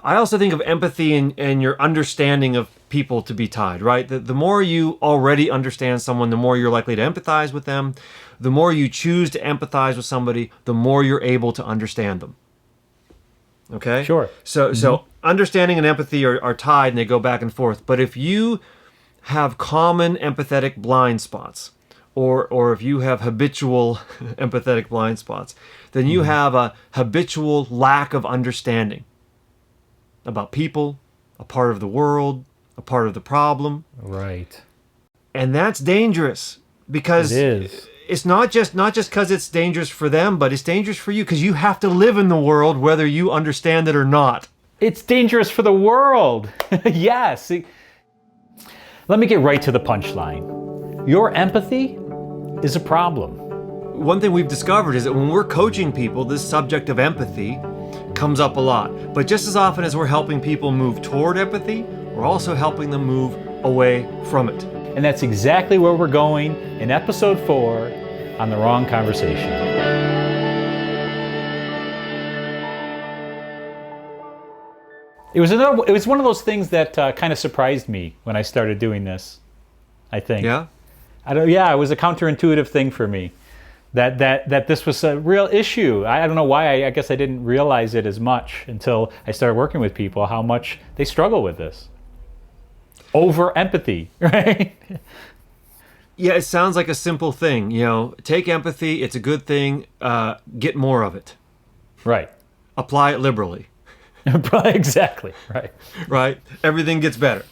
I also think of empathy and your understanding of people to be tied, right? The more you already understand someone, the more you're likely to empathize with them. The more you choose to empathize with somebody, the more you're able to understand them. Okay? Sure. So understanding and empathy are tied and they go back and forth. But if you have common empathetic blind spots, or if you have habitual empathetic blind spots, then you have a habitual lack of understanding about people, a part of the world, a part of the problem. Right. And that's dangerous because It is. it's not just because it's dangerous for them, but it's dangerous for you because you have to live in the world whether you understand it or not. It's dangerous for the world. Yes. Let me get right to the punchline. Your empathy is a problem. One thing we've discovered is that when we're coaching people, this subject of empathy comes up a lot. But just as often as we're helping people move toward empathy, we're also helping them move away from it. And that's exactly where we're going in episode 4 on The Wrong Conversation. It was one of those things that kind of surprised me when I started doing this, I think. Yeah? It was a counterintuitive thing for me. That this was a real issue. I don't know why. I guess I didn't realize it as much until I started working with people, how much they struggle with this. Over empathy, right? Yeah, it sounds like a simple thing. Take empathy, it's a good thing, get more of it. Right. Apply it liberally. Exactly, right. Right? Everything gets better.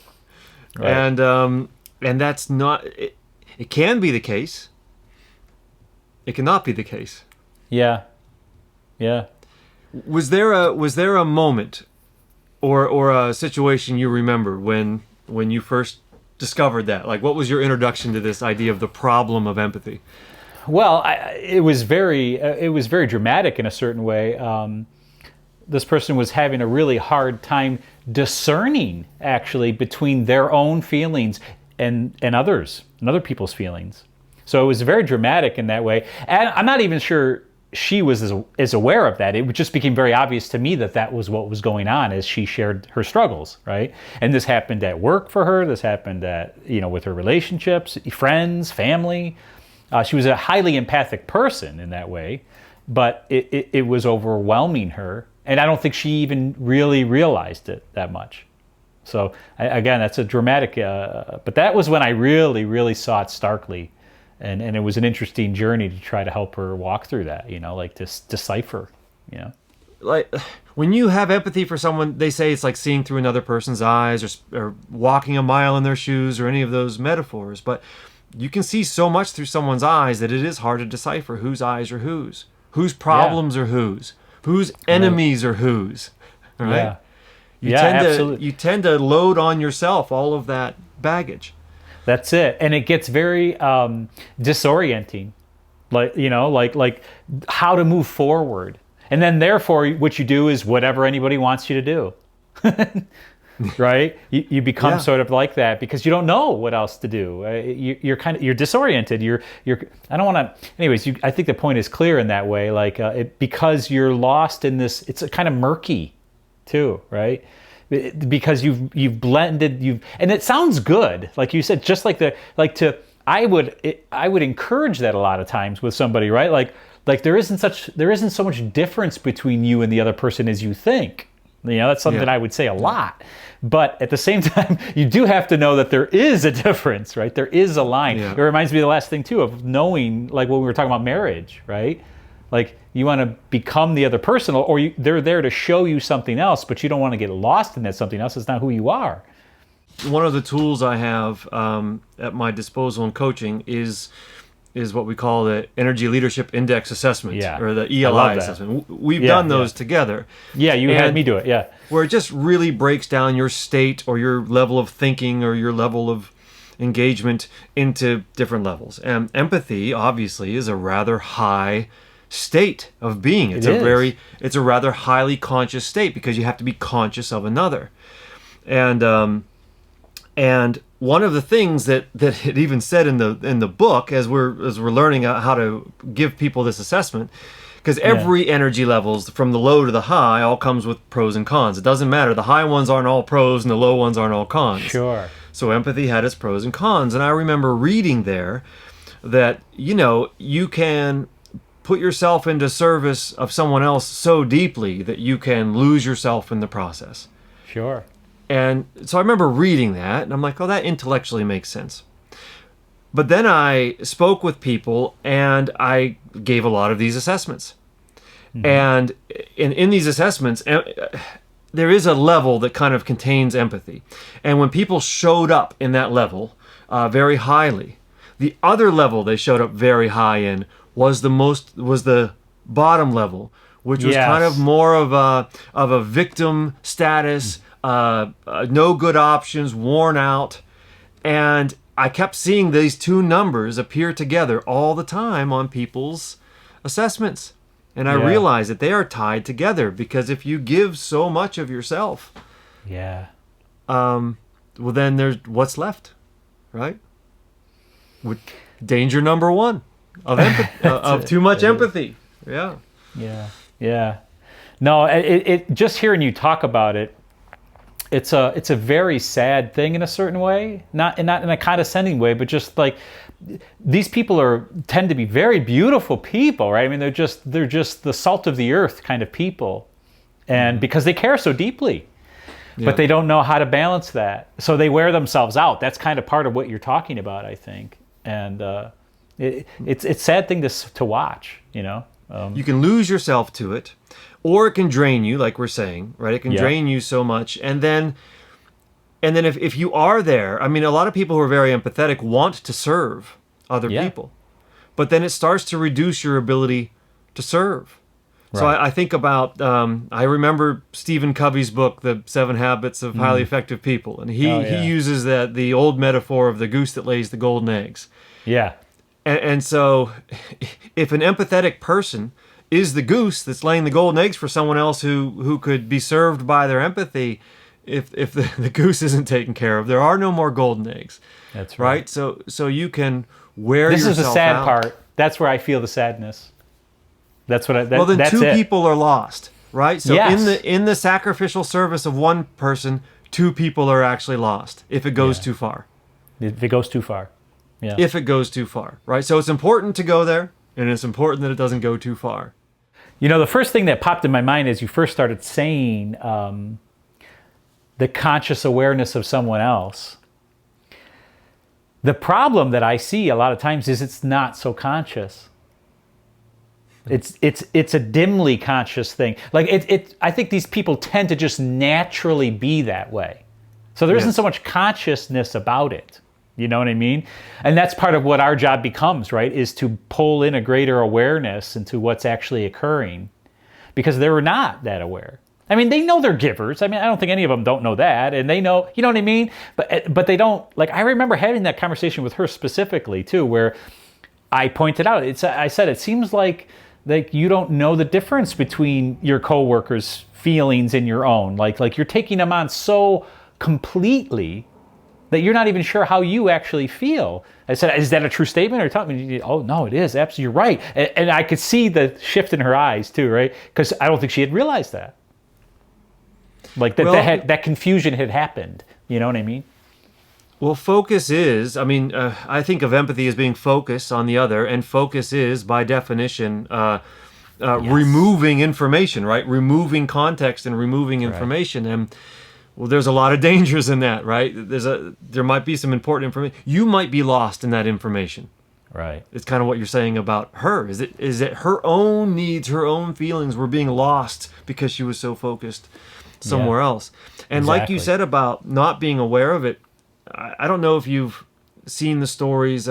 Right. And that's not... It can be the case. It cannot be the case. Yeah. Was there a moment or a situation you remember when you first discovered that? Like, what was your introduction to this idea of the problem of empathy? Well, it was very dramatic in a certain way. This person was having a really hard time discerning, actually, between their own feelings and others and other people's feelings. So it was very dramatic in that way. And I'm not even sure she was as aware of that. It just became very obvious to me that was what was going on as she shared her struggles, right? And this happened at work for her. This happened with her relationships, friends, family. She was a highly empathic person in that way, but it was overwhelming her. And I don't think she even really realized it that much. So again, that's a dramatic, but that was when I really, really saw it starkly. And it was an interesting journey to try to help her walk through that, like to decipher, Like, when you have empathy for someone, they say it's like seeing through another person's eyes or walking a mile in their shoes or any of those metaphors. But you can see so much through someone's eyes that it is hard to decipher whose eyes are whose problems are whose enemies are whose, right? Absolutely. You tend to load on yourself all of that baggage. That's it, and it gets very disorienting, like how to move forward, and then therefore what you do is whatever anybody wants you to do, right? You become sort of like that because you don't know what else to do. You're disoriented. I don't want to. Anyways, I think the point is clear in that way. Because you're lost in this. It's a kind of murky, too, right? Because you've blended, and it sounds good, like you said, just I would encourage that a lot of times with somebody, right? Like there isn't so much difference between you and the other person as you think. That's something that I would say a lot. But at the same time, you do have to know that there is a difference, right? There is a line. Yeah. It reminds me of the last thing too, of knowing, like when we were talking about marriage, right? Like you want to become the other person, or they're there to show you something else, but you don't want to get lost in that something else. It's not who you are. One of the tools I have at my disposal in coaching is what we call the Energy Leadership Index Assessment, or the ELI assessment. We've done those together. Yeah, you had me do it, yeah. Where it just really breaks down your state or your level of thinking or your level of engagement into different levels. And empathy, obviously, is a rather high state of being. It's a rather highly conscious state because you have to be conscious of another. And one of the things that it even said in the book as we're learning how to give people this assessment, Because every energy levels, from the low to the high, all comes with pros and cons. It doesn't matter. The high ones aren't all pros and the low ones aren't all cons. Sure. So empathy had its pros and cons. And I remember reading there that, you can put yourself into service of someone else so deeply that you can lose yourself in the process. Sure. And so I remember reading that, and I'm like, oh, that intellectually makes sense. But then I spoke with people, and I gave a lot of these assessments. And in these assessments, there is a level that kind of contains empathy. And when people showed up in that level very highly, the other level they showed up very high in was the bottom level, which was kind of more of a victim status, no good options, worn out. And I kept seeing these two numbers appear together all the time on people's assessments. And I realized that they are tied together, because if you give so much of yourself, well, then there's what's left, right? With danger number one of too much empathy. Yeah. No, it just hearing you talk about it, it's a very sad thing in a certain way, not in a condescending way, but just like, these people tend to be very beautiful people, right? I mean, they're just the salt of the earth kind of people, and because they care so deeply, but they don't know how to balance that, so they wear themselves out. That's kind of part of what you're talking about, I think, and it's a sad thing to watch, You can lose yourself to it, or it can drain you, like we're saying, right? It can drain you so much, and then if you are there, I mean, a lot of people who are very empathetic want to serve other people, but then it starts to reduce your ability to serve. Right. So I think about, I remember Stephen Covey's book, The 7 Habits of Highly Effective People, and he uses the old metaphor of the goose that lays the golden eggs. Yeah. And so if an empathetic person is the goose that's laying the golden eggs for someone else who could be served by their empathy, if the goose isn't taken care of, there are no more golden eggs. That's right. So you can wear yourself out. This is the sad part. That's where I feel the sadness. That's what well, then that's two it. people are lost, right? So Yes. in the sacrificial service of one person, two people are actually lost if it goes too far. If it goes too far. Yeah. If it goes too far, right? So it's important to go there, and it's important that it doesn't go too far. The first thing that popped in my mind as you first started saying the conscious awareness of someone else. The problem that I see a lot of times is it's not so conscious. It's a dimly conscious thing. Like I think these people tend to just naturally be that way. So there isn't so much consciousness about it. You know what I mean? And that's part of what our job becomes, right? Is to pull in a greater awareness into what's actually occurring, because they're not that aware. I mean, they know they're givers. I mean, I don't think any of them don't know that, and they know, you know what I mean? But they don't, like, I remember having that conversation with her specifically too, where I pointed out, I said, it seems like you don't know the difference between your coworkers' feelings and your own. Like you're taking them on so completely that you're not even sure how you actually feel. I said, is that a true statement? Or tell me, oh, no, it is. Absolutely, you're right. And I could see the shift in her eyes too, right? Because I don't think she had realized that. Like that confusion had happened. You know what I mean? Well, focus is, I think of empathy as being focus on the other, and focus is, by definition, removing information, right? Removing context and removing information. Right. And well, there's a lot of dangers in that, right? There might be some important information. You might be lost in that information. Right. It's kind of what you're saying about her. Is it her own needs, her own feelings were being lost because she was so focused somewhere else? And like you said about not being aware of it, I don't know if you've seen the stories.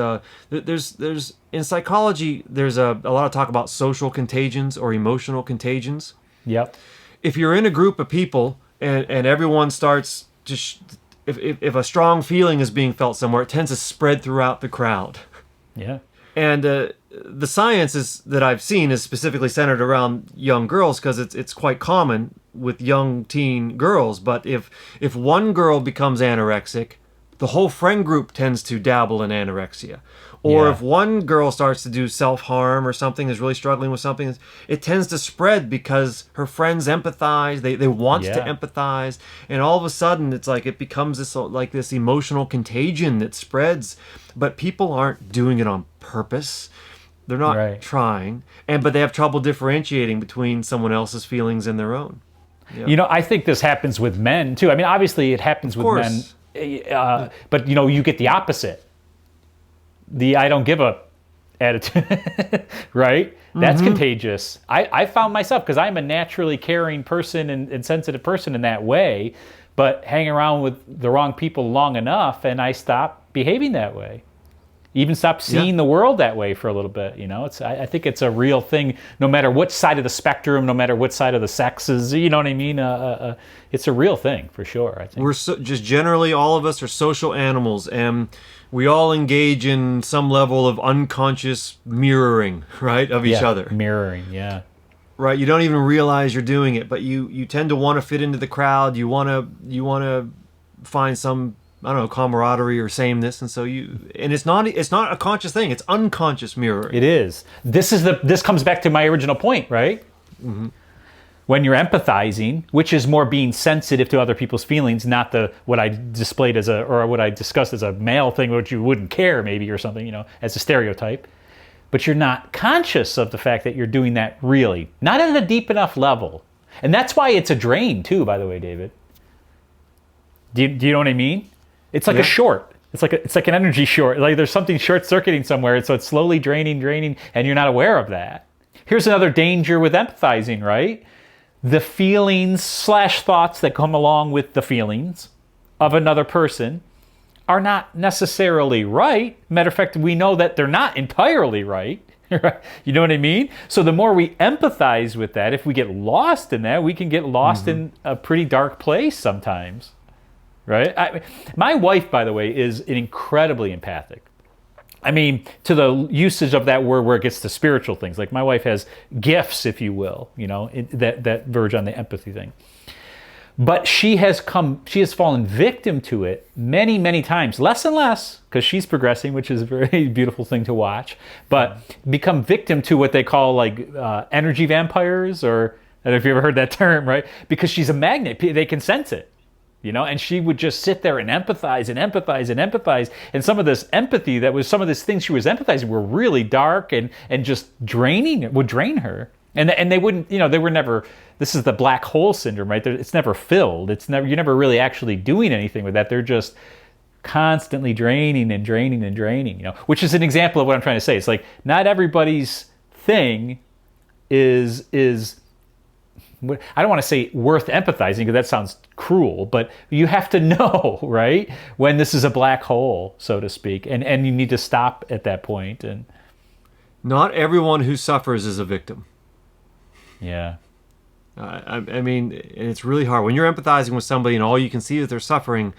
There's in psychology, there's a lot of talk about social contagions or emotional contagions. Yep. If you're in a group of people and everyone starts to, if a strong feeling is being felt somewhere, it tends to spread throughout the crowd. Yeah. And the science that I've seen is specifically centered around young girls, because it's quite common with young teen girls. But if one girl becomes anorexic, the whole friend group tends to dabble in anorexia. Or Yeah. if one girl starts to do self-harm or something, is really struggling with something, it tends to spread because her friends empathize, they want to Yeah. empathize, and all of a sudden it's like it becomes this emotional contagion that spreads, but people aren't doing it on purpose. They're not Right. trying, but they have trouble differentiating between someone else's feelings and their own. I think this happens with men too. I mean, obviously it happens with men, course. but you get the opposite. The I don't give a attitude, right? That's contagious. I found myself, because I'm a naturally caring person and sensitive person in that way, but hang around with the wrong people long enough and I stop behaving that way. Even stop seeing the world that way for a little bit. I think it's a real thing, no matter what side of the spectrum, no matter what side of the sexes, you know what I mean? It's a real thing for sure, I think. We're just generally, all of us are social animals, and we all engage in some level of unconscious mirroring, right, of each other. Mirroring, yeah. Right, you don't even realize you're doing it, but you tend to want to fit into the crowd. You want to find some, I don't know, camaraderie or sameness, and so it's not a conscious thing. It's unconscious mirroring. It is. This comes back to my original point, right? Mm-hmm. When you're empathizing, which is more being sensitive to other people's feelings, not what I displayed or what I discussed as a male thing, which you wouldn't care maybe or something, as a stereotype. But you're not conscious of the fact that you're doing that really, not at a deep enough level. And that's why it's a drain too, by the way, David. Do you know what I mean? It's like a short. It's like an energy short. Like there's something short-circuiting somewhere, and so it's slowly draining, and you're not aware of that. Here's another danger with empathizing, right? The feelings / thoughts that come along with the feelings of another person are not necessarily right. Matter of fact, we know that they're not entirely right. You know what I mean? So the more we empathize with that, if we get lost in that, we can get lost in a pretty dark place sometimes. Right? My wife, by the way, is incredibly empathic. I mean, to the usage of that word where it gets to spiritual things. Like my wife has gifts, if you will, that verge on the empathy thing. But she has fallen victim to it many, many times, less and less, because she's progressing, which is a very beautiful thing to watch, but become victim to what they call energy vampires, or I don't know if you ever heard that term, right? Because she's a magnet. They can sense it. And she would just sit there and empathize and empathize and empathize. And some of this empathy some of these things she was empathizing were really dark and just would drain her. And they wouldn't, they were never, this is the black hole syndrome, right? It's never filled. You're never really actually doing anything with that. They're just constantly draining and draining and draining, which is an example of what I'm trying to say. It's like not everybody's thing is I don't want to say worth empathizing because that sounds cruel, but you have to know, right, when this is a black hole, so to speak, and you need to stop at that point. And not everyone who suffers is a victim. Yeah. I mean, it's really hard when you're empathizing with somebody and all you can see is they're suffering.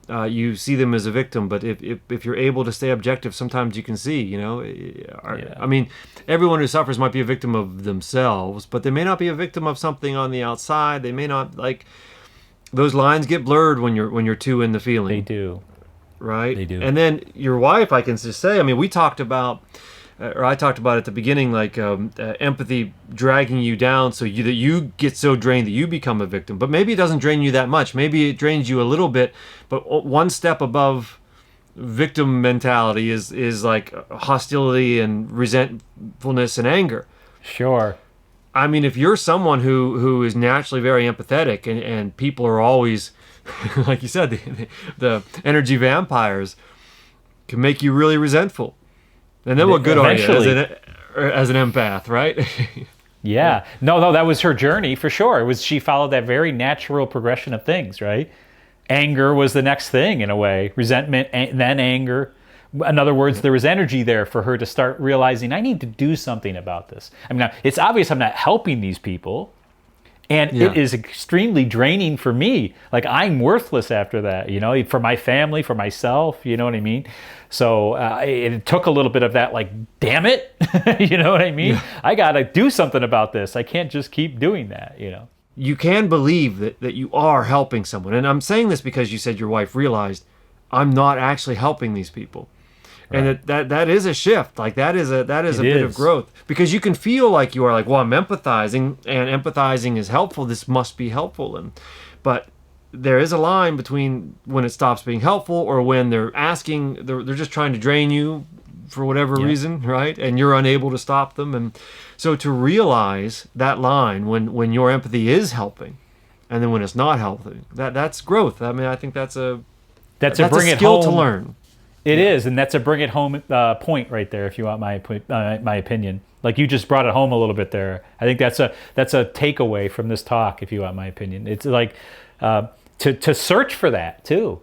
You see them as a victim, but if you're able to stay objective, sometimes you can see, I mean, everyone who suffers might be a victim of themselves, but they may not be a victim of something on the outside. They may not, those lines get blurred when you're too in the feeling. They do. Right? They do. And then your wife, I can just say, I mean, I talked about at the beginning, empathy dragging you down that you get so drained that you become a victim. But maybe it doesn't drain you that much. Maybe it drains you a little bit. But one step above victim mentality is like hostility and resentfulness and anger. Sure. I mean, if you're someone who is naturally very empathetic and people are always, like you said, the energy vampires can make you really resentful. And then what good are you as an empath, right? Yeah. No, that was her journey for sure. She followed that very natural progression of things, right? Anger was the next thing in a way. Resentment, then anger. In other words, there was energy there for her to start realizing, I need to do something about this. I mean, it's obvious I'm not helping these people. And it is extremely draining for me. Like, I'm worthless after that, for my family, for myself, you know what I mean? So it took a little bit of that, damn it, you know what I mean? Yeah. I got to do something about this. I can't just keep doing that, You can believe that you are helping someone. And I'm saying this because you said your wife realized, I'm not actually helping these people. And that is a shift. Like that is a bit of growth, because you can feel like you are like, well, I'm empathizing, and empathizing is helpful. This must be helpful, but there is a line between when it stops being helpful, or when they're just trying to drain you for whatever reason, right? And you're unable to stop them. And so to realize that line when your empathy is helping, and then when it's not helping, that's growth. I mean, I think that's a bring it skill home. to learn. It is, and that's a bring it home point right there. If you want my opinion, like you just brought it home a little bit there. I think that's a takeaway from this talk. If you want my opinion, it's like to search for that too.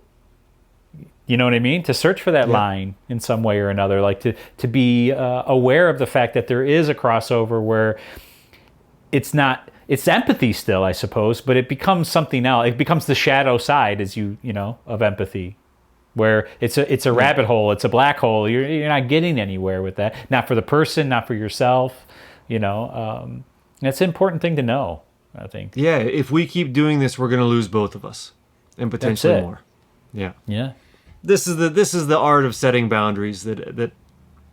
You know what I mean? To search for that line in some way or another, like to be aware of the fact that there is a crossover where it's empathy still, I suppose, but it becomes something else. It becomes the shadow side, of empathy, where it's a rabbit hole, it's a black hole. You're not getting anywhere with that. Not for the person, not for yourself. That's an important thing to know, I think. Yeah, if we keep doing this, we're going to lose both of us, and potentially more. Yeah. Yeah. This is the art of setting boundaries that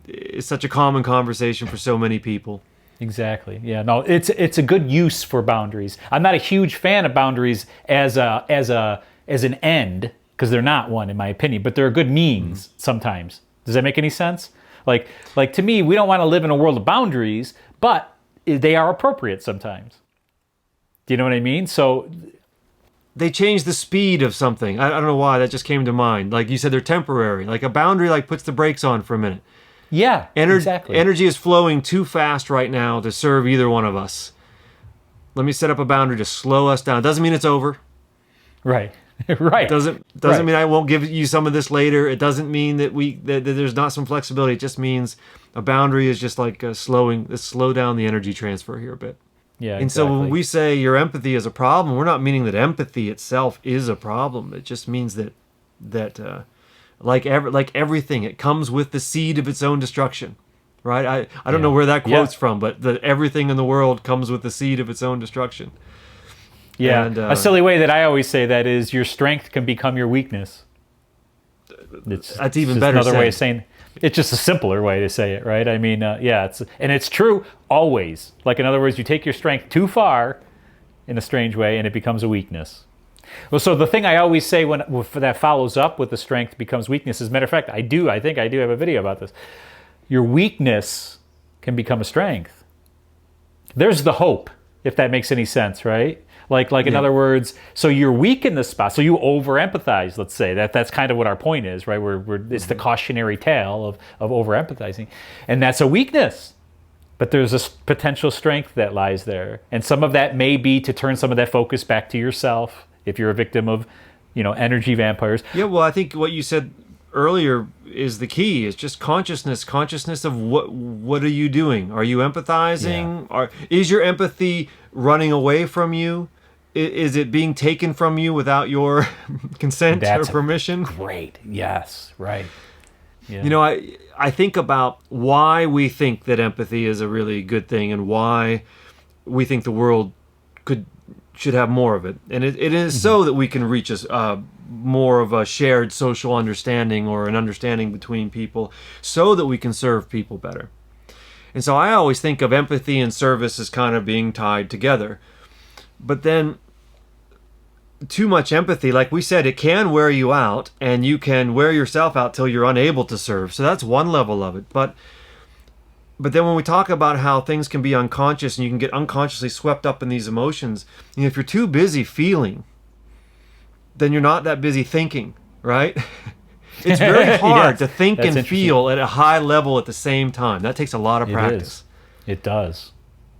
is such a common conversation for so many people. Exactly. Yeah. No, it's a good use for boundaries. I'm not a huge fan of boundaries as an end, because they're not one, in my opinion, but they're a good means sometimes. Does that make any sense? Like to me, we don't want to live in a world of boundaries, but they are appropriate sometimes. Do you know what I mean? So they change the speed of something. I don't know why, that just came to mind. Like you said, they're temporary. Like a boundary puts the brakes on for a minute. Yeah, exactly. Energy is flowing too fast right now to serve either one of us. Let me set up a boundary to slow us down. It doesn't mean it's over. Right. Right. Doesn't mean I won't give you some of this later. It doesn't mean that that there's not some flexibility. It just means a boundary is just like slow down the energy transfer here a bit. Yeah. And so when we say your empathy is a problem, we're not meaning that empathy itself is a problem. It just means that like everything, it comes with the seed of its own destruction. Right? I don't know where that quote's from, but everything in the world comes with the seed of its own destruction. Yeah, and, a silly way that I always say that is your strength can become your weakness. That's even better. Another way of saying, it's just a simpler way to say it, right? I mean, it's true always. Like, in other words, you take your strength too far in a strange way, and it becomes a weakness. Well, so the thing I always say when that follows up with the strength becomes weakness, as a matter of fact, I think I do have a video about this. Your weakness can become a strength. There's the hope, if that makes any sense, right? Like in other words, so you're weak in this spot, so you over empathize. Let's say that's kind of what our point is, right? It's the cautionary tale of over empathizing, and that's a weakness. But there's a potential strength that lies there, and some of that may be to turn some of that focus back to yourself if you're a victim of, energy vampires. Yeah, well, I think what you said earlier is the key. It's just consciousness of what are you doing? Are you empathizing? Yeah. Is your empathy running away from you? Is it being taken from you without your consent or permission? Great. Yes. Right. Yeah. I think about why we think that empathy is a really good thing, and why we think the world should have more of it. And it is so that we can reach more of a shared social understanding, or an understanding between people, so that we can serve people better. And so I always think of empathy and service as kind of being tied together. But then too much empathy, like we said, it can wear you out, and you can wear yourself out till you're unable to serve. So that's one level of it. But then when we talk about how things can be unconscious, and you can get unconsciously swept up in these emotions, if you're too busy feeling, then you're not that busy thinking, right? It's very hard to think and feel at a high level at the same time. That takes a lot of practice. It does.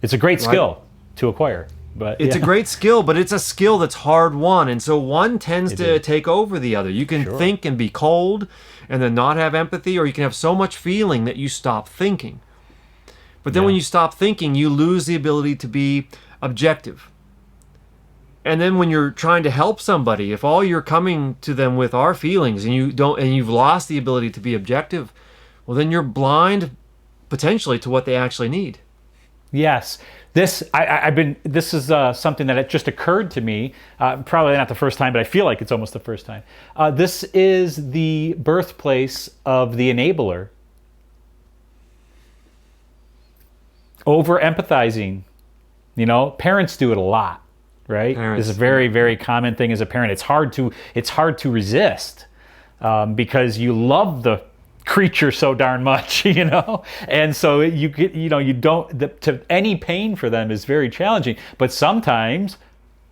It's a great skill to acquire. But it's a great skill, but it's a skill that's hard won, and so one tends to take over the other. You can think and be cold and then not have empathy, or you can have so much feeling that you stop thinking. But then when you stop thinking, you lose the ability to be objective. And then when you're trying to help somebody, if all you're coming to them with are feelings, and you've lost the ability to be objective, well, then you're blind potentially to what they actually need. Yes, this is something that it just occurred to me. Probably not the first time, but I feel like it's almost the first time. This is the birthplace of the enabler. Over empathizing. Parents do it a lot, right? Parents, This is a very, very common thing as a parent. It's hard to resist because you love the creature so darn much, and so you get, you don't, to any pain for them is very challenging. But sometimes,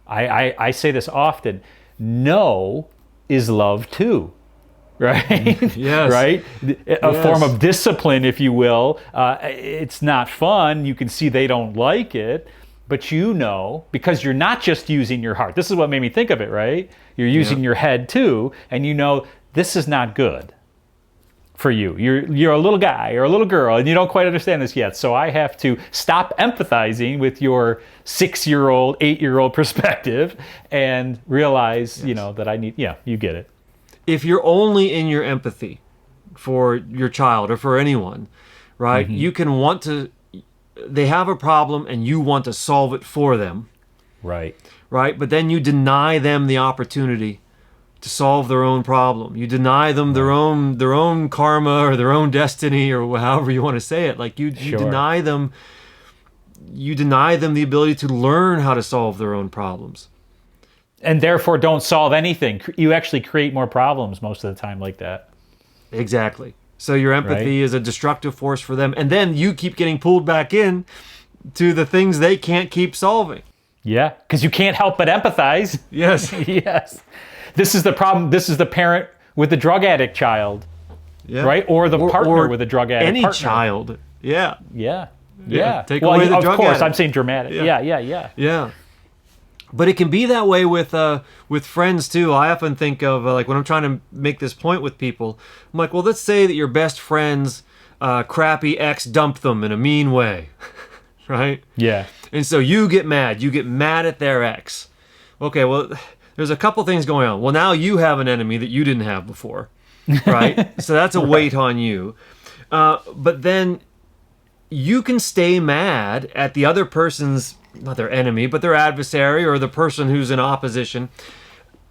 I say this often, no is love too. Right? Yes. Right? A form of discipline, if you will. It's not fun. You can see they don't like it, but because you're not just using your heart. This is what made me think of it, right? You're using your head too, and this is not good for you. You're a little guy or a little girl, and you don't quite understand this yet. So I have to stop empathizing with your 6-year-old, 8-year-old perspective and realize, that I need, you get it. If you're only in your empathy for your child or for anyone, right, you can they have a problem and you want to solve it for them. Right. Right? But then you deny them the opportunity to solve their own problem. You deny them their own karma or their own destiny, or however you want to say it. Like you deny them the ability to learn how to solve their own problems. And therefore don't solve anything. You actually create more problems most of the time like that. Exactly. So your empathy is a destructive force for them. And then you keep getting pulled back in to the things they can't keep solving. Yeah, because you can't help but empathize. Yes. Yes. This is the problem. This is the parent with the drug addict child. Yeah. Right? Or the partner with a drug addict any partner. Child. Yeah. Yeah. Yeah. Take away the drug Of course, addict. I'm saying dramatic. Yeah. But it can be that way with friends too. I often think of like when I'm trying to make this point with people, I'm like, well, let's say that your best friend's crappy ex dumped them in a mean way, right? Yeah. And so you get mad. You get mad at their ex. Okay, well, there's a couple things going on. Well, now you have an enemy that you didn't have before, right? So that's a weight on you. But then you can stay mad at the other person's, not their enemy, but their adversary or the person who's in opposition.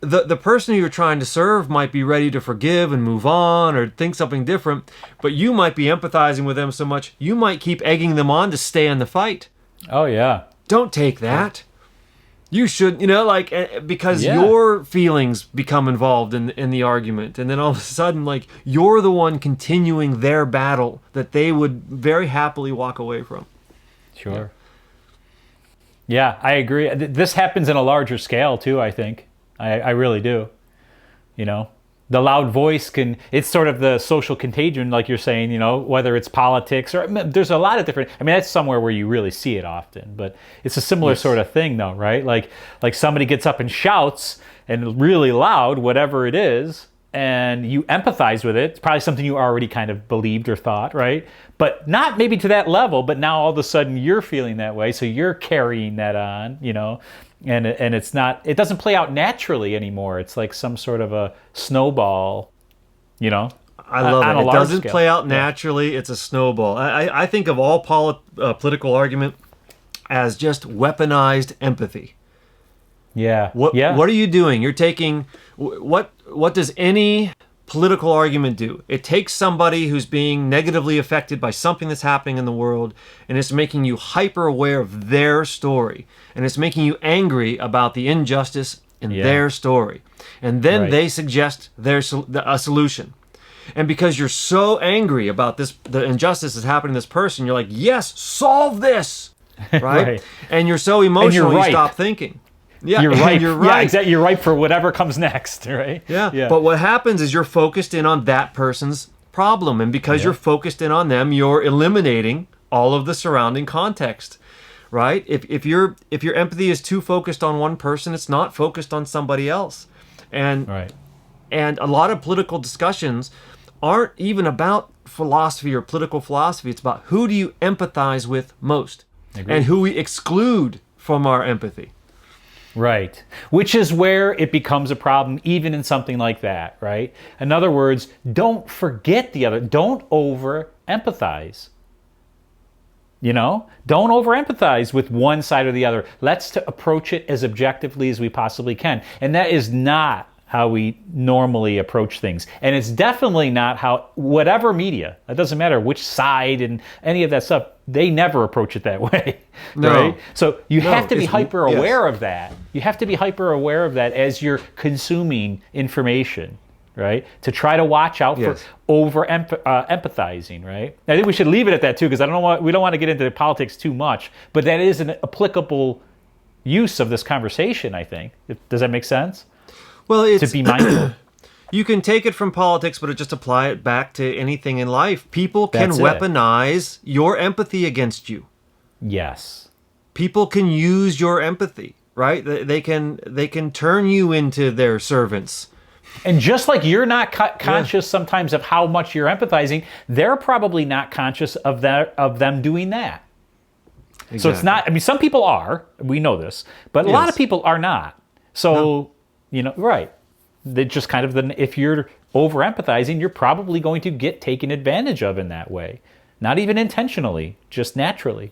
The person you're trying to serve might be ready to forgive and move on or think something different, but you might be empathizing with them so much, you might keep egging them on to stay in the fight. Oh, yeah. Don't take that. You should, because your feelings become involved in the argument. And then all of a sudden, like, you're the one continuing their battle that they would very happily walk away from. Sure. Yeah, I agree. This happens in a larger scale, too, I think. I really do. The loud voice it's sort of the social contagion, like you're saying, whether it's politics or there's a lot of different, that's somewhere where you really see it often, but it's a similar sort of thing though, right? Like somebody gets up and shouts and really loud, whatever it is, and you empathize with it. It's probably something you already kind of believed or thought, right? But not maybe to that level, but now all of a sudden you're feeling that way. So you're carrying that on, and it's not, it doesn't play out naturally anymore. It's like some sort of a snowball, I love it. It doesn't play out naturally. It's a snowball. I think of all political argument as just weaponized empathy. Yeah. What are you doing? You're taking, what does any political argument do? It takes somebody who's being negatively affected by something that's happening in the world, and it's making you hyper aware of their story, and it's making you angry about the injustice in their story, and then they suggest a solution. And because you're so angry about the injustice that's happening to this person, you're like, yes, solve this, right? And you're so emotional, you stop thinking. Yeah, you're right. You're right. Yeah, exactly. You're right for whatever comes next, right? Yeah. But what happens is you're focused in on that person's problem, and because you're focused in on them, you're eliminating all of the surrounding context, right? If your empathy is too focused on one person, it's not focused on somebody else, and a lot of political discussions aren't even about philosophy or political philosophy. It's about who do you empathize with most, and who we exclude from our empathy. Right. Which is where it becomes a problem, even in something like that, right? In other words, don't forget the other. Don't over empathize. Don't over empathize with one side or the other. Let's approach it as objectively as we possibly can. And that is not how we normally approach things. And it's definitely not how, whatever media, it doesn't matter which side and any of that stuff, they never approach it that way. No. Right? So you have to be it's- hyper aware yes. of that. You have to be hyper aware of that as you're consuming information. Right? To try to watch out Yes. for over empathizing, right? I think we should leave it at that too, because we don't want to get into politics too much, but that is an applicable use of this conversation, I think. Does that make sense? Well, To it's be mindful. you can take it from politics, but just apply it back to anything in life. People can That's it. weaponize your empathy against you. Yes. People can use your empathy, right? They can turn you into their servants. And just like you're not conscious sometimes of how much you're empathizing, they're probably not conscious of them doing that. Exactly. So it's not, I mean, some people are, we know this, but a lot Yes. of people are not. So, right. They just kind of, if you're over empathizing, you're probably going to get taken advantage of in that way. Not even intentionally, just naturally.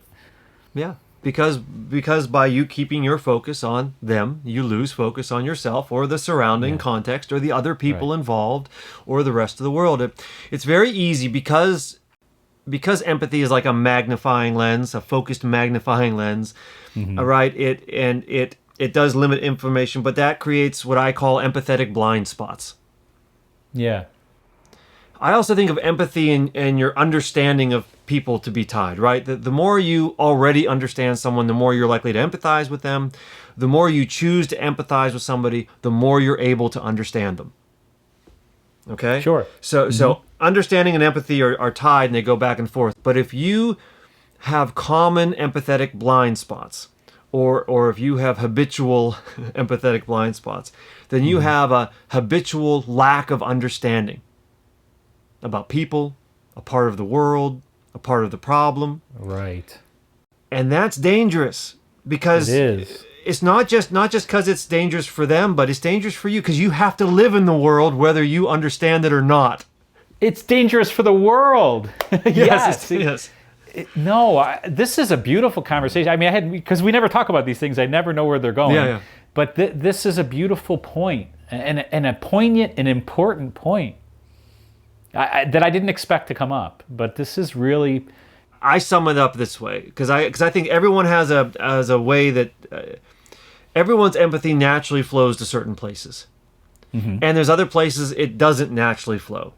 Yeah, because by you keeping your focus on them, you lose focus on yourself or the surrounding context or the other people involved or the rest of the world. It's very easy because empathy is like a magnifying lens, a focused magnifying lens. Right? It does limit information, but that creates what I call empathetic blind spots. Yeah. I also think of empathy and your understanding of people to be tied, right? The more you already understand someone, the more you're likely to empathize with them. The more you choose to empathize with somebody, the more you're able to understand them. Okay? Sure. So understanding and empathy are tied and they go back and forth. But if you have common empathetic blind spots, or if you have habitual empathetic blind spots, then you have a habitual lack of understanding about people, a part of the world, a part of the problem. Right. And that's dangerous because It is. it's not just because it's dangerous for them, but it's dangerous for you because you have to live in the world whether you understand it or not. It's dangerous for the world. Yes. Yes. This is a beautiful conversation. I mean, because we never talk about these things. I never know where they're going. Yeah. But this is a beautiful point and a poignant and important point that I didn't expect to come up. But this is really... I sum it up this way because I think everyone has a way that everyone's empathy naturally flows to certain places, and there's other places it doesn't naturally flow.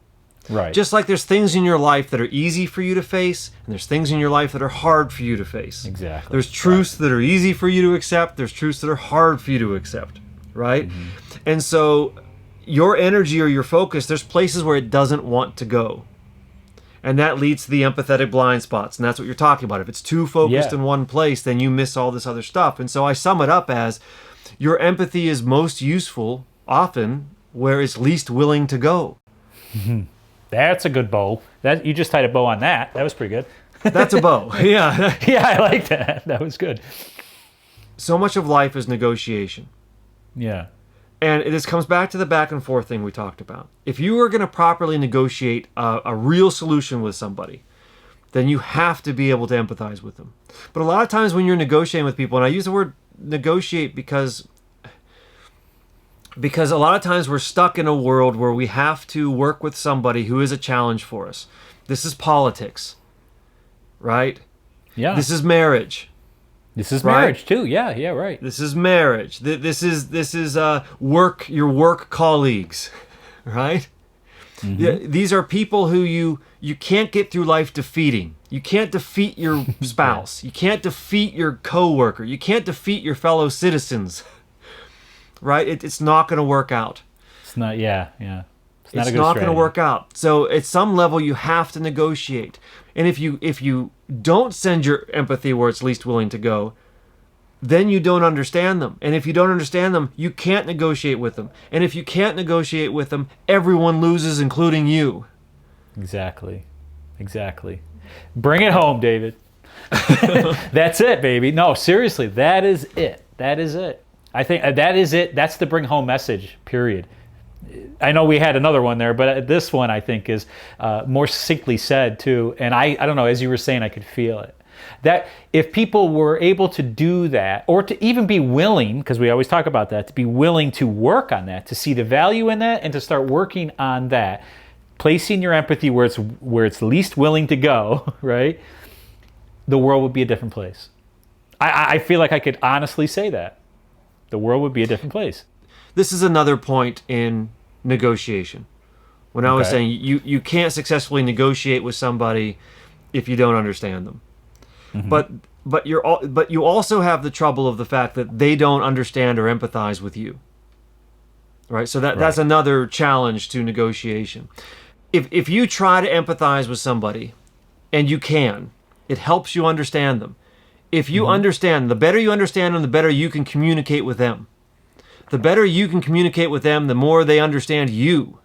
Right. Just like there's things in your life that are easy for you to face, and there's things in your life that are hard for you to face. Exactly. There's truths that are easy for you to accept. There's truths that are hard for you to accept. Right? And so your energy or your focus, there's places where it doesn't want to go. And that leads to the empathetic blind spots. And that's what you're talking about. If it's too focused in one place, then you miss all this other stuff. And so I sum it up as your empathy is most useful often where it's least willing to go. That's a good bow. You just tied a bow on that. That was pretty good. That's a bow. Yeah. Yeah, I like that. That was good. So much of life is negotiation. Yeah. And this comes back to the back and forth thing we talked about. If you are going to properly negotiate a real solution with somebody, then you have to be able to empathize with them. But a lot of times when you're negotiating with people, and I use the word negotiate because a lot of times we're stuck in a world where we have to work with somebody who is a challenge for us. This is politics, right? Yeah. This is marriage. This is Right? marriage too. Yeah, right. This is marriage. This is work. Your work colleagues, right? Yeah, these are people who you can't get through life defeating. You can't defeat your spouse. You can't defeat your coworker. You can't defeat your fellow citizens, right? It's not going to work out. It's not. Yeah. It's not It's a good not going to strategy. work out. So at some level, you have to negotiate. And if you don't send your empathy where it's least willing to go, then you don't understand them. And if you don't understand them, you can't negotiate with them. And if you can't negotiate with them, everyone loses, including you. Exactly. Bring it home, David. That's it, baby. No, seriously, that is it. I think that is it. That's the bring home message, period. I know we had another one there, but this one I think is more succinctly said too. And I don't know, as you were saying, I could feel it. That if people were able to do that, or to even be willing, because we always talk about that, to be willing to work on that, to see the value in that, and to start working on that, placing your empathy where it's least willing to go, right? The world would be a different place. I feel like I could honestly say that. The world would be a different place. This is another point in negotiation. When I was saying you can't successfully negotiate with somebody if you don't understand them. Mm-hmm. But you also have the trouble of the fact that they don't understand or empathize with you. Right? So that's another challenge to negotiation. If you try to empathize with somebody, and you can, it helps you understand them. If you understand, the better you understand them, the better you can communicate with them. The better you can communicate with them, the more they understand you.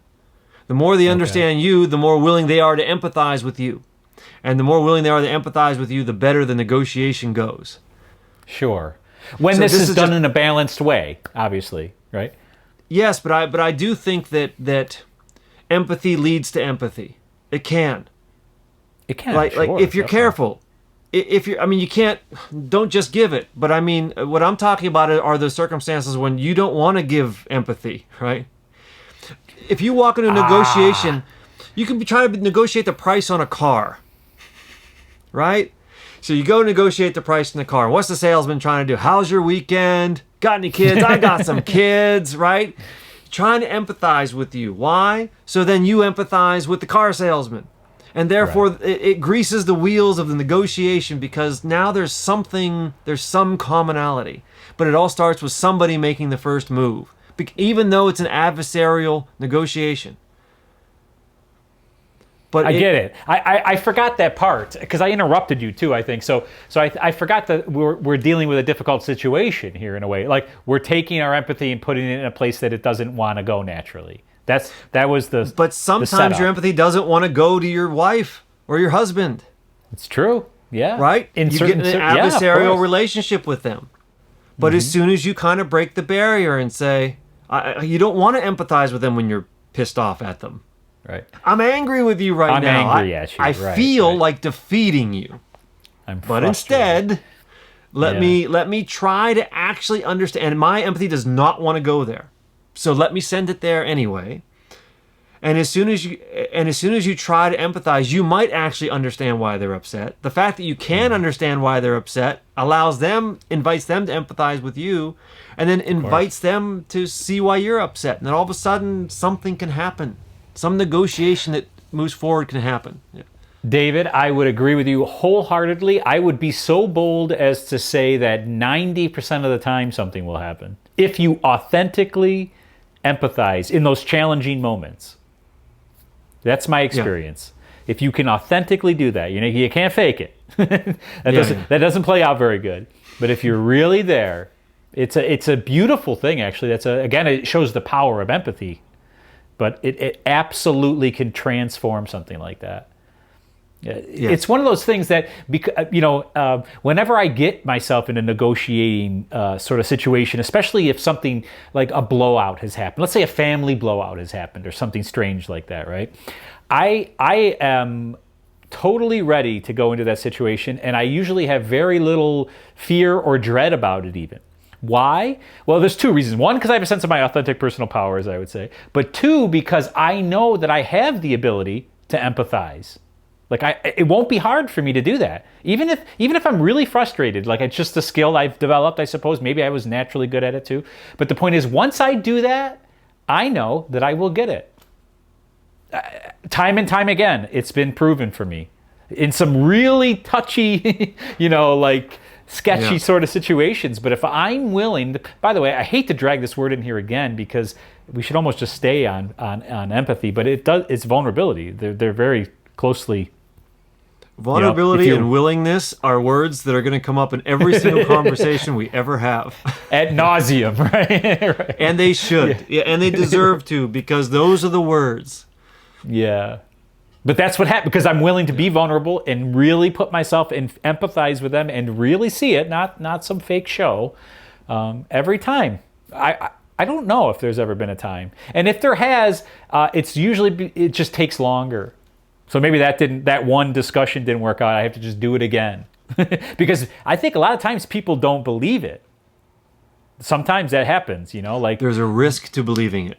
The more they understand you, the more willing they are to empathize with you. And the more willing they are to empathize with you, the better the negotiation goes. Sure. When this is done in a balanced way, obviously, right? Yes, but I do think that empathy leads to empathy. It can. It can. Like if you're careful. You can't, don't just give it. But I mean, what I'm talking about are the circumstances when you don't want to give empathy, right? If you walk into a negotiation, you can try to negotiate the price on a car, right? So you go negotiate the price on the car. What's the salesman trying to do? How's your weekend? Got any kids? I got some kids, right? Trying to empathize with you. Why? So then you empathize with the car salesman. And therefore, it greases the wheels of the negotiation because now there's some commonality. But it all starts with somebody making the first move, even though it's an adversarial negotiation. But I get it. I forgot that part because I interrupted you too, I think. So I forgot that we're dealing with a difficult situation here in a way. Like we're taking our empathy and putting it in a place that it doesn't want to go naturally. That was the. But sometimes your empathy doesn't want to go to your wife or your husband. It's true. Yeah. Right? You get in an adversarial relationship with them. But as soon as you kind of break the barrier and say, you don't want to empathize with them when you're pissed off at them. Right. I'm angry with you now. I'm angry at you. I feel like defeating you. But instead, let me try to actually understand. And my empathy does not want to go there. So let me send it there anyway. And as soon as you try to empathize, you might actually understand why they're upset. The fact that you can understand why they're upset invites them to empathize with you, and then invites them to see why you're upset. And then all of a sudden, something can happen. Some negotiation that moves forward can happen. Yeah. David, I would agree with you wholeheartedly. I would be so bold as to say that 90% of the time something will happen. If you authentically empathize in those challenging moments. That's my experience. Yeah. If you can authentically do that, you can't fake it. That doesn't play out very good. But if you're really there, it's a beautiful thing actually. Again, it shows the power of empathy. But it absolutely can transform something like that. It's one of those things that, whenever I get myself in a negotiating sort of situation, especially if something like a blowout has happened, let's say a family blowout has happened or something strange like that, right? I am totally ready to go into that situation, and I usually have very little fear or dread about it even. Why? Well, there's two reasons. One, because I have a sense of my authentic personal power, as I would say. But two, because I know that I have the ability to empathize. It won't be hard for me to do that. Even if I'm really frustrated, it's just a skill I've developed, I suppose. Maybe I was naturally good at it too. But the point is, once I do that, I know that I will get it. Time and time again, it's been proven for me. In some really touchy, sketchy sort of situations. But if I'm willing, by the way, I hate to drag this word in here again because we should almost just stay on empathy, but it's vulnerability. They're very closely. Vulnerability and willingness are words that are going to come up in every single conversation we ever have. Ad nauseum, right? Right. And they should. Yeah, and they deserve to, because those are the words. Yeah. But that's what happened, because I'm willing to be vulnerable and really put myself and empathize with them and really see it, not some fake show, every time. I don't know if there's ever been a time. And if there has, it just takes longer. So maybe that one discussion didn't work out. I have to just do it again. Because I think a lot of times people don't believe it. Sometimes that happens, like There's a risk to believing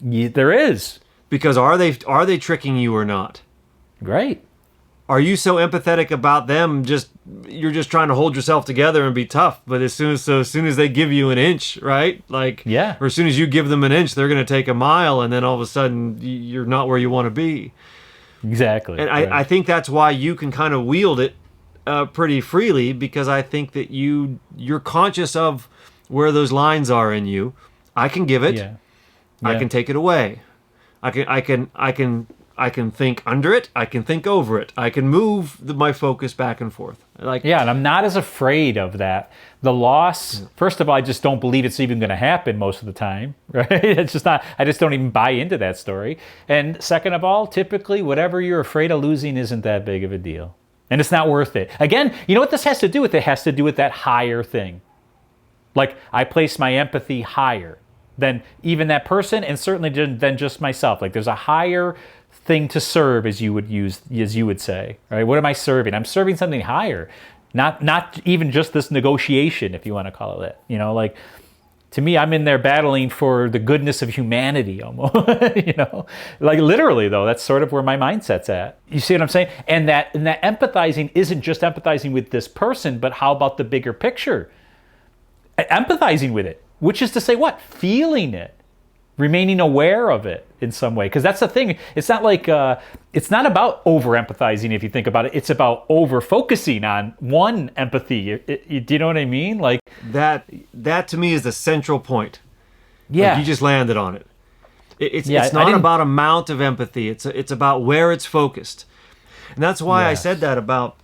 it. there is. Because are they tricking you or not? Right. Are you so empathetic about them? You're just trying to hold yourself together and be tough. But as soon as they give you an inch, right? Like, Yeah. Or as soon as you give them an inch, they're going to take a mile, and then all of a sudden you're not where you want to be. Exactly. And right. I think that's why you can kind of wield it pretty freely, because I think that you're conscious of where those lines are in you. I can give it. Yeah. I Yeah. can take it away. I can think under it. I can think over it. I can move my focus back and forth. Yeah, and I'm not as afraid of that. The loss, first of all, I just don't believe it's even going to happen most of the time, right? It's just not, I just don't even buy into that story. And second of all, typically, whatever you're afraid of losing isn't that big of a deal. And it's not worth it. Again, you know what this has to do with? It has to do with that higher thing. Like, I place my empathy higher than even that person, and certainly than just myself. Like, there's a higher thing to serve, as you would say, right? What am I serving? I'm serving something higher, not even just this negotiation, if you want to call it that. Like, to me, I'm in there battling for the goodness of humanity, almost. Like literally, though, that's sort of where my mindset's at. You see what I'm saying? And that empathizing isn't just empathizing with this person, but how about the bigger picture? Empathizing with it, which is to say what? Feeling it. Remaining aware of it in some way, because that's the thing. It's not like it's not about over empathizing. If you think about it, it's about over focusing on one empathy. Do you know what I mean? Like that to me is the central point. Yeah, like you just landed on it. It's I not didn't- about amount of empathy. It's about where it's focused, and that's why I Yes. said that about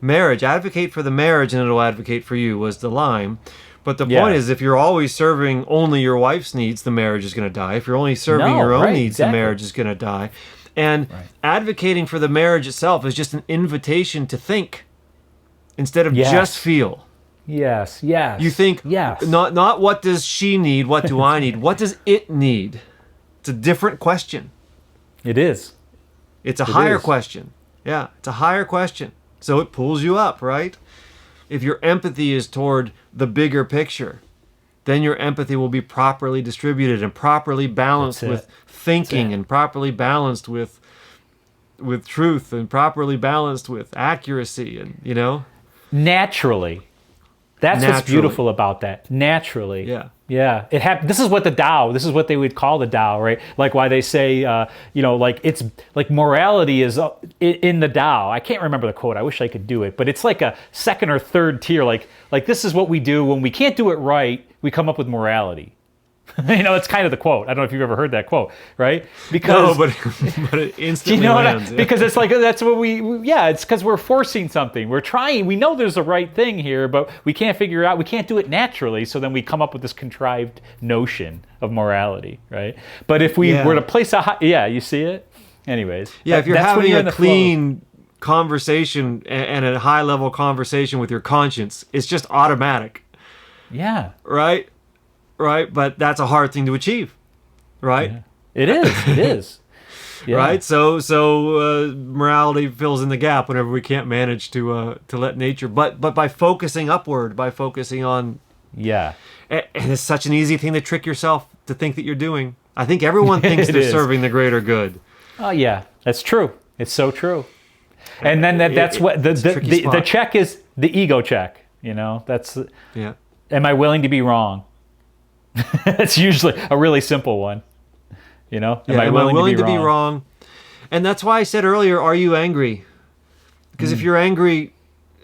marriage. Advocate for the marriage, and it'll advocate for you was the line. But the Yeah. point is, if you're always serving only your wife's needs, the marriage is going to die. If you're only serving No, your own right, needs, exactly. the marriage is going to die. And advocating for the marriage itself is just an invitation to think instead of Yes. just feel. yes, yes. You think, yes, not what does she need, what do I need, what does it need? It's a different question. It is. It's a higher is. question. Yeah, it's a higher question. So it pulls you up, right? If your empathy is toward the bigger picture, then your empathy will be properly distributed and properly balanced That's it. with thinking it. and properly balanced with truth and properly balanced with accuracy and Naturally. That's what's Naturally. beautiful about that. Naturally. Yeah. Yeah. This is what the Tao, this is what they would call the Tao, right? Like why they say, like it's like morality is in the Tao. I can't remember the quote. I wish I could do it, but it's like a second or third tier. Like this is what we do when we can't do it right. We come up with morality. It's kind of the quote. I don't know if you've ever heard that quote, right? Because No, but it instantly you know what lands. Yeah. Because it's like that's what it's because we're forcing something. We're trying. We know there's a right thing here, but we can't figure out. We can't do it naturally. So then we come up with this contrived notion of morality, right? But if we Yeah. were to place you see it. Anyways, Yeah, if you're that's when having you're in a the flow. clean conversation and a high level conversation with your conscience, it's just automatic. Yeah, Right? But that's a hard thing to achieve. Right? it is. It is. Yeah. Right? So morality fills in the gap whenever we can't manage to let nature. But by focusing upward, by focusing on, Yeah. and it's such an easy thing to trick yourself to think that you're doing. I think everyone thinks It they're is. serving the greater good. Oh yeah, that's true. It's so true. And then that's what it's a tricky the spot. check is the ego check. That's. Yeah. Am I willing to be wrong? That's usually a really simple one. Am I willing to be wrong? And that's why I said earlier, are you angry? Because if you're angry,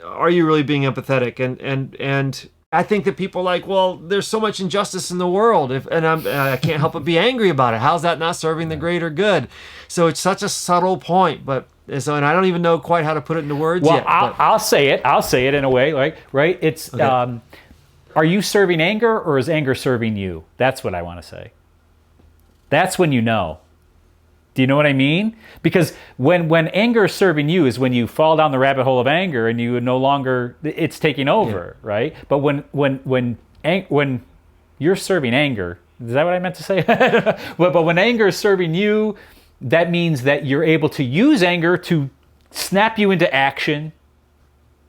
are you really being empathetic? And I think that people are like, well, there's so much injustice in the world, and I can't help but be angry about it. How's that not serving the greater good? So it's such a subtle point, and I don't even know quite how to put it into words Well, yet. I'll say it. I'll say it in a way, right? It's Okay. are you serving anger or is anger serving you? That's what I want to say. That's when you know. Do you know what I mean? Because when anger is serving you is when you fall down the rabbit hole of anger and you no longer it's taking over, right? But when you're serving anger, is that what I meant to say? but when anger is serving you, that means that you're able to use anger to snap you into action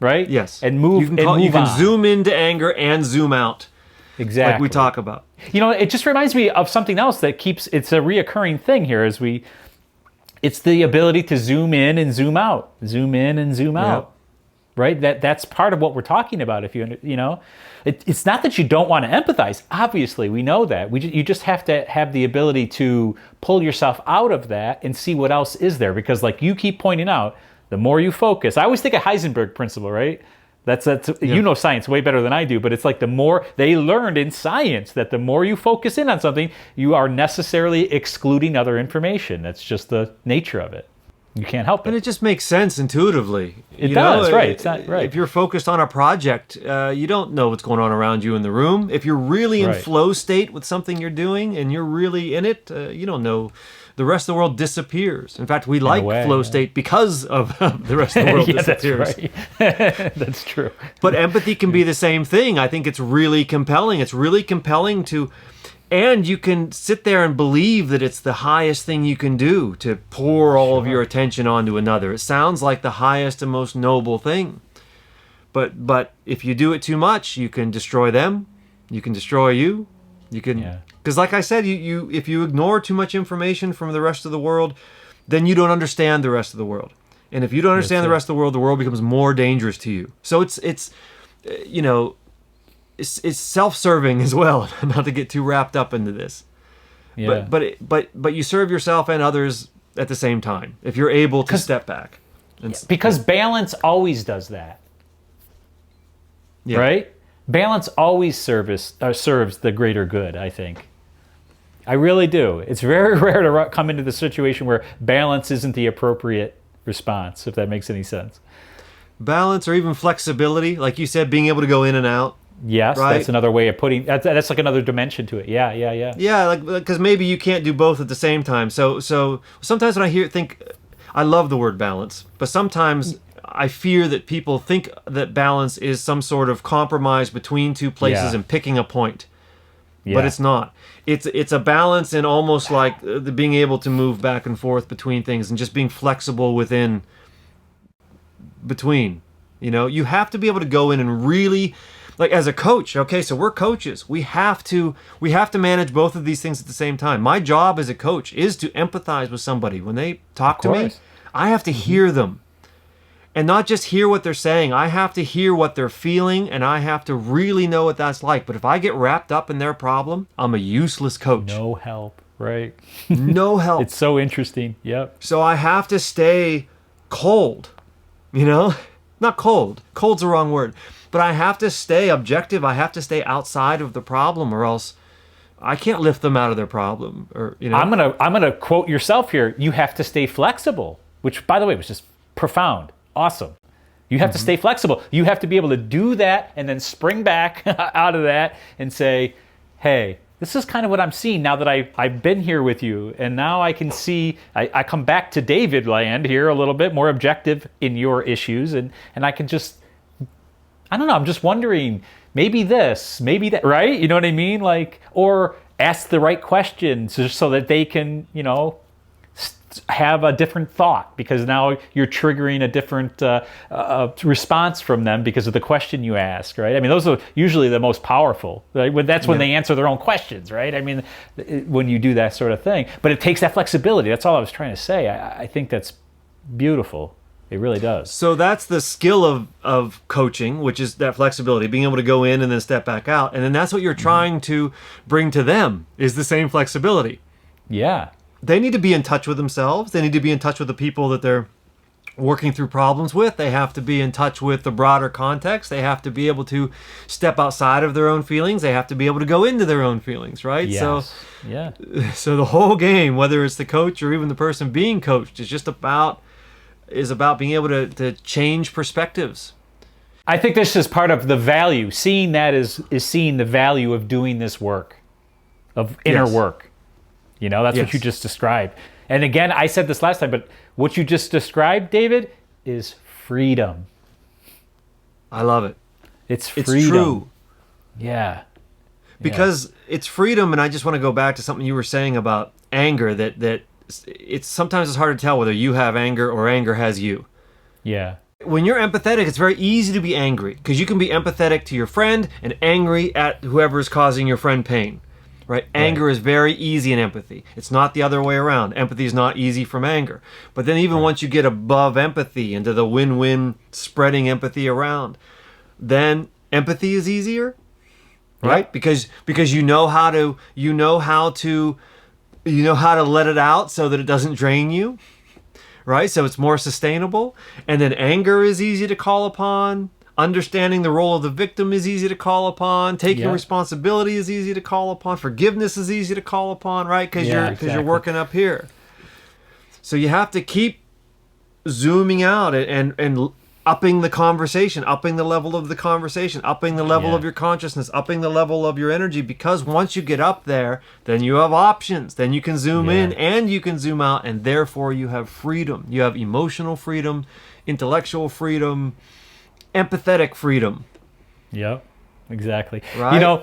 right? Yes. And move you can on. zoom into anger and zoom out, Exactly. like we talk about. It just reminds me of something else that it's a reoccurring thing here it's the ability to zoom in and zoom out, zoom in and zoom out, right? That's part of what we're talking about. If it's not that you don't want to empathize. Obviously, we know that. You just have to have the ability to pull yourself out of that and see what else is there. Because like you keep pointing out, the more you focus, I always think of Heisenberg principle, right? That's You know science way better than I do, but it's like the more they learned in science that the more you focus in on something, you are necessarily excluding other information. That's just the nature of it. You can't help And it. it just makes sense intuitively. It does, right? It's not right. If you're focused on a project, you don't know what's going on around you in the room. If you're really in Right. flow state with something you're doing and you're really in it, you don't know. The rest of the world disappears. In fact, we like way, flow yeah. state because of the rest of the world Yeah, disappears. that's right. That's true. But empathy can be the same thing. I think it's really compelling. It's really compelling and you can sit there and believe that it's the highest thing you can do to pour all of your attention onto another. It sounds like the highest and most noble thing. But if you do it too much, you can destroy them. You can destroy you. You can, because like I said, you if you ignore too much information from the rest of the world, then you don't understand the rest of the world. And if you don't understand the rest of the world becomes more dangerous to you. So it's self-serving as well, not to get too wrapped up into this. Yeah. But you serve yourself and others at the same time if you're able to step back. Because balance always does that. Yeah. Right? Balance always serves the greater good, I think. I really do. It's very rare to come into the situation where balance isn't the appropriate response, if that makes any sense. Balance or even flexibility, like you said, being able to go in and out. Yes, right? That's another way of putting that's like another dimension to it. Yeah. Yeah, like because maybe you can't do both at the same time. So sometimes when I think I love the word balance, but sometimes I fear that people think that balance is some sort of compromise between two places and picking a point. Yeah. But it's not. It's a balance in almost like the being able to move back and forth between things and just being flexible between. You have to be able to go in and really, like as a coach, okay, so we're coaches. We have to manage both of these things at the same time. My job as a coach is to empathize with somebody. When they talk to me, I have to hear them. And not just hear what they're saying. I have to hear what they're feeling, and I have to really know what that's like. But if I get wrapped up in their problem, I'm a useless coach. No help, right? No help. It's so interesting. Yep. So I have to stay cold, Not cold. Cold's the wrong word. But I have to stay objective. I have to stay outside of the problem, or else I can't lift them out of their problem. I'm gonna quote yourself here. You have to stay flexible, which, by the way, was just profound. Awesome. You have to stay flexible. You have to be able to do that and then spring back out of that and say, hey, this is kind of what I'm seeing now that I've been here with you. And now I can see, I come back to David land here a little bit more objective in your issues. And I can just, I don't know, I'm just wondering, maybe this, maybe that, right? You know what I mean? Or ask the right questions so that they can, have a different thought, because now you're triggering a different response from them because of the question you ask, right? I mean, those are usually the most powerful. Right? That's when they answer their own questions, right? I mean, when you do that sort of thing. But it takes that flexibility. That's all I was trying to say. I think that's beautiful. It really does. So that's the skill of coaching, which is that flexibility, being able to go in and then step back out. And then that's what you're trying to bring to them, is the same flexibility. Yeah. They need to be in touch with themselves. They need to be in touch with the people that they're working through problems with. They have to be in touch with the broader context. They have to be able to step outside of their own feelings. They have to be able to go into their own feelings, right? Yes. So the whole game, whether it's the coach or even the person being coached, is about being able to change perspectives. I think this is part of the value. Seeing that is seeing the value of doing this work, of inner work. That's what you just described. And again, I said this last time, but what you just described, David, is freedom. I love it. It's freedom. It's true. Yeah. Because it's freedom, and I just want to go back to something you were saying about anger, that it's sometimes it's hard to tell whether you have anger or anger has you. Yeah. When you're empathetic, it's very easy to be angry because you can be empathetic to your friend and angry at whoever is causing your friend pain. Right? Anger is very easy in empathy. It's not the other way around. Empathy is not easy from anger. But then even once you get above empathy into the win-win, spreading empathy around, then empathy is easier, right? Because you know how to let it out so that it doesn't drain you, right? So it's more sustainable. And then anger is easy to call upon. Understanding the role of the victim is easy to call upon. Taking responsibility is easy to call upon. Forgiveness is easy to call upon, right? Because you're working up here. So you have to keep zooming out and upping the conversation, upping the level of the conversation, upping the level of your consciousness, upping the level of your energy. Because once you get up there, then you have options. Then you can zoom in and you can zoom out, and therefore you have freedom. You have emotional freedom, intellectual freedom, empathetic freedom. Yep, exactly. Right?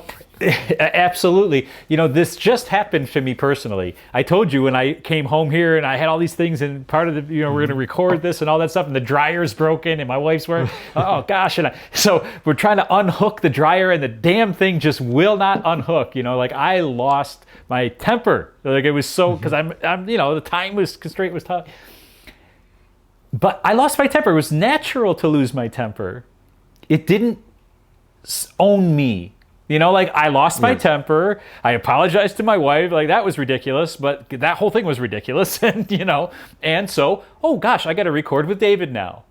Absolutely. This just happened to me personally. I told you when I came home here and I had all these things, and part of the, we're going to record this and all that stuff, and the dryer's broken and my wife's wearing, oh gosh. So we're trying to unhook the dryer and the damn thing just will not unhook. I lost my temper. It was so, because I'm the time constraint was tough. But I lost my temper. It was natural to lose my temper. It didn't own me. I lost my temper. I apologized to my wife. That was ridiculous, but that whole thing was ridiculous. And so, oh gosh, I got to record with David now.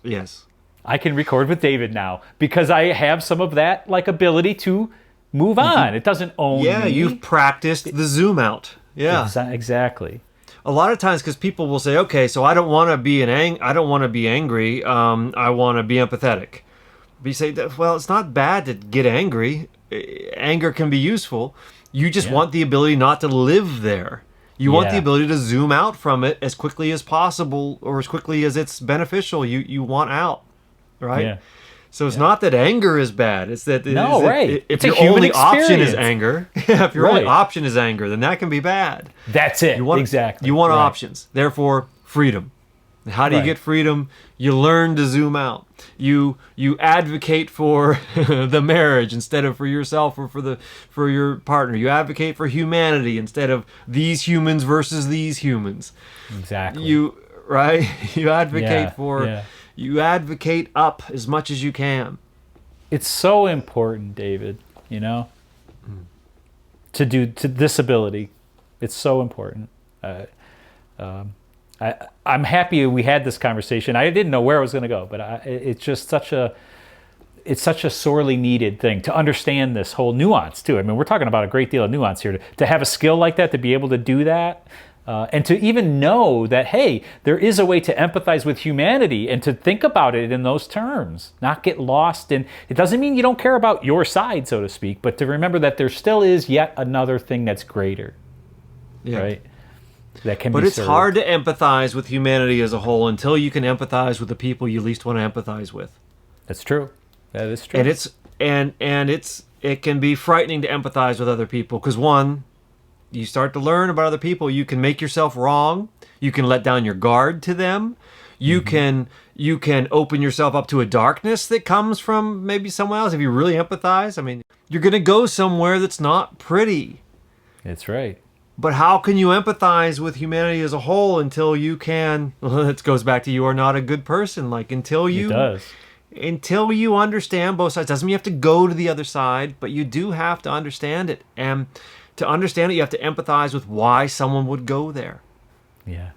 Yes. I can record with David now because I have some of that ability to move on. It doesn't own me. Yeah, you've practiced the zoom out. Yeah. Exactly. A lot of times, because people will say, "Okay, so I don't want to be I don't want to be angry. I want to be empathetic." But you say, "Well, it's not bad to get angry. Anger can be useful. You just want the ability not to live there. You want the ability to zoom out from it as quickly as possible, or as quickly as it's beneficial. You want out, right?" Yeah. So it's not that anger is bad. It's that if your only option is anger, if your only option is anger, then that can be bad. That's it. Exactly. You want options. Therefore, freedom. How do you get freedom? You learn to zoom out. You advocate for the marriage instead of for yourself or for your partner. You advocate for humanity instead of these humans versus these humans. Exactly. You advocate for. You advocate up as much as you can. It's so important, David, to disability. It's so important. I'm happy we had this conversation. I didn't know where I was going to go, but it's just such a sorely needed thing to understand this whole nuance too. I mean, we're talking about a great deal of nuance here. To have a skill like that, to be able to do that, and to even know that, hey, there is a way to empathize with humanity and to think about it in those terms, not get lost in, it doesn't mean you don't care about your side, so to speak, but to remember that there still is yet another thing that's greater, right? That can but be it's served. Hard to empathize with humanity as a whole until you can empathize with the people you least want to empathize with. That's true. That is true. And it can be frightening to empathize with other people because one, you start to learn about other people. You can make yourself wrong. You can let down your guard to them. You can open yourself up to a darkness that comes from maybe someone else. If you really empathize, I mean, you're going to go somewhere that's not pretty. That's right. But how can you empathize with humanity as a whole until you can? Well, it goes back to you are not a good person. Until you understand both sides. Doesn't mean you have to go to the other side, but you do have to understand it. And to understand it, you have to empathize with why someone would go there. Yeah.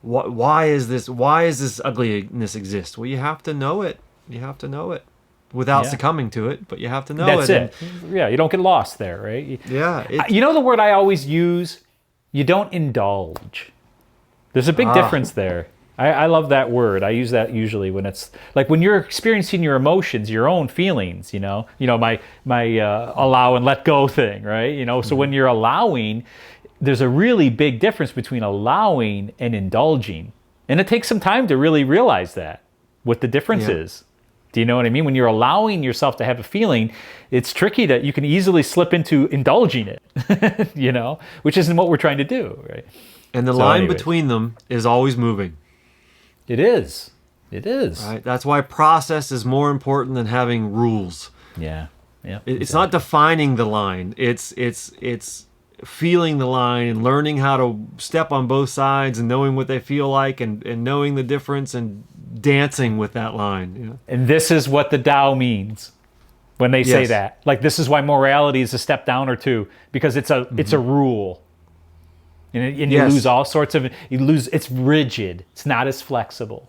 Why is this ugliness exist? Well, you have to know it. You have to know it without succumbing to it, but you have to know it. That's it. Yeah, you don't get lost there, right? Yeah. You know the word I always use? You don't indulge. There's a big difference there. I love that word. I use that usually when it's like when you're experiencing your emotions, your own feelings, my allow and let go thing, right? So when you're allowing, there's a really big difference between allowing and indulging. And it takes some time to really realize that, what the difference is. Do you know what I mean? When you're allowing yourself to have a feeling, it's tricky that you can easily slip into indulging it, which isn't what we're trying to do, right? And the line between them is always moving. It is. It is. Right? That's why process is more important than having rules. Yeah. Yeah. It's not defining the line. It's feeling the line and learning how to step on both sides and knowing what they feel like and knowing the difference and dancing with that line. You know? And this is what the Tao means when they say Yes. that. Like, this is why morality is a step down or two, because it's a rule. And you Yes. lose all sorts of, it's rigid. It's not as flexible.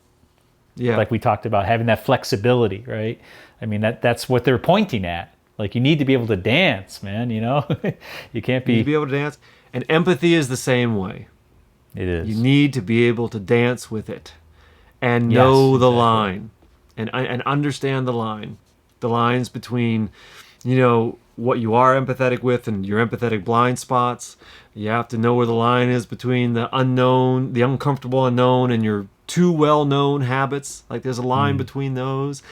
Yeah. Like we talked about, having that flexibility, right? I mean, that's what they're pointing at. Like, you need to be able to dance, man, you know? You can't You need to be... be able to dance. And empathy is the same way. It is. You need to be able to dance with it and know the exactly. line and understand the line. The lines between, you know, what you are empathetic with and your empathetic blind spots. You have to know where the line is between the unknown, the uncomfortable unknown, and your too well-known habits. Like, there's a line between those.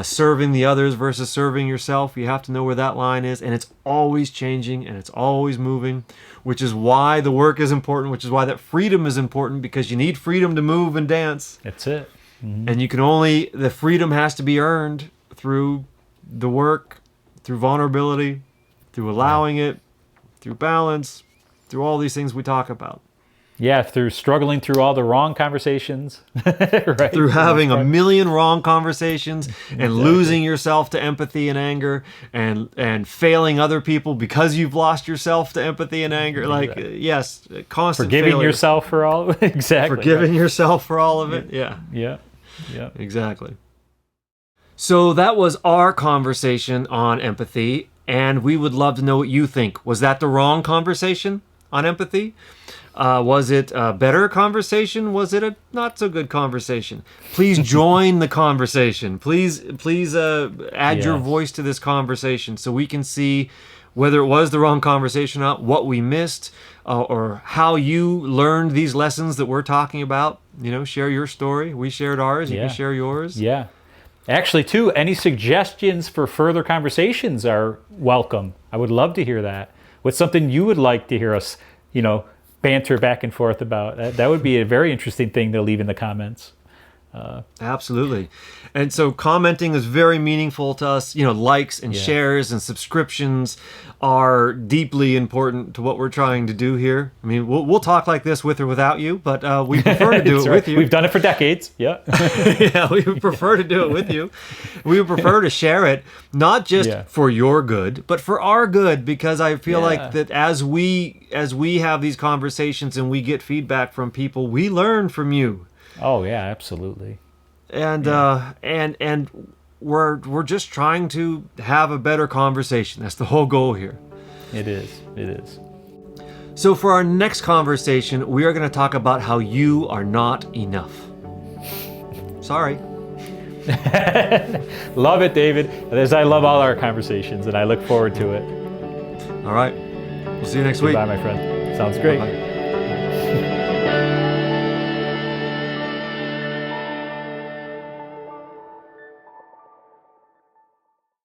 Serving the others versus serving yourself. You have to know where that line is, and it's always changing and it's always moving, which is why the work is important, which is why that freedom is important, because you need freedom to move and dance. That's it. And the freedom has to be earned through the work, through vulnerability, through allowing it, through balance, through all these things we talk about. Yeah, through struggling through all the wrong conversations, right? Through having a million wrong conversations and losing yourself to empathy and anger and failing other people because you've lost yourself to empathy and anger. Like, yes, constant Forgiving failure. yourself for all of it. Exactly. Forgiving yourself for all of it. Yeah. Yeah. Yeah. Exactly. So that was our conversation on empathy, and we would love to know what you think. Was that the wrong conversation on empathy? Was it a better conversation? Was it a not so good conversation? Please join the conversation. Please add your Yes. voice to this conversation so we can see whether it was the wrong conversation or not, what we missed, or how you learned these lessons that we're talking about. You know, share your story. We shared ours. You Yeah. can share yours. Yeah. Actually, too, any suggestions for further conversations are welcome. I would love to hear that. What's something you would like to hear us, you know, banter back and forth about? That would be a very interesting thing to leave in the comments. Absolutely. And so commenting is very meaningful to us. You know, likes and shares and subscriptions are deeply important to what we're trying to do here. I mean, we'll talk like this with or without you, but we prefer to do it with you. We've done it for decades. Yeah. Yeah, we would prefer to do it with you. We would prefer to share it, not just for your good, but for our good, because I feel like that as we have these conversations and we get feedback from people, we learn from you. Oh yeah, absolutely. And and we're just trying to have a better conversation. That's the whole goal here. It is. It is. So for our next conversation, we are going to talk about how you are not enough. Sorry. Love it, David. As I love all our conversations, and I look forward to it. All right. We'll see you next week. Bye, my friend. Sounds great. Bye.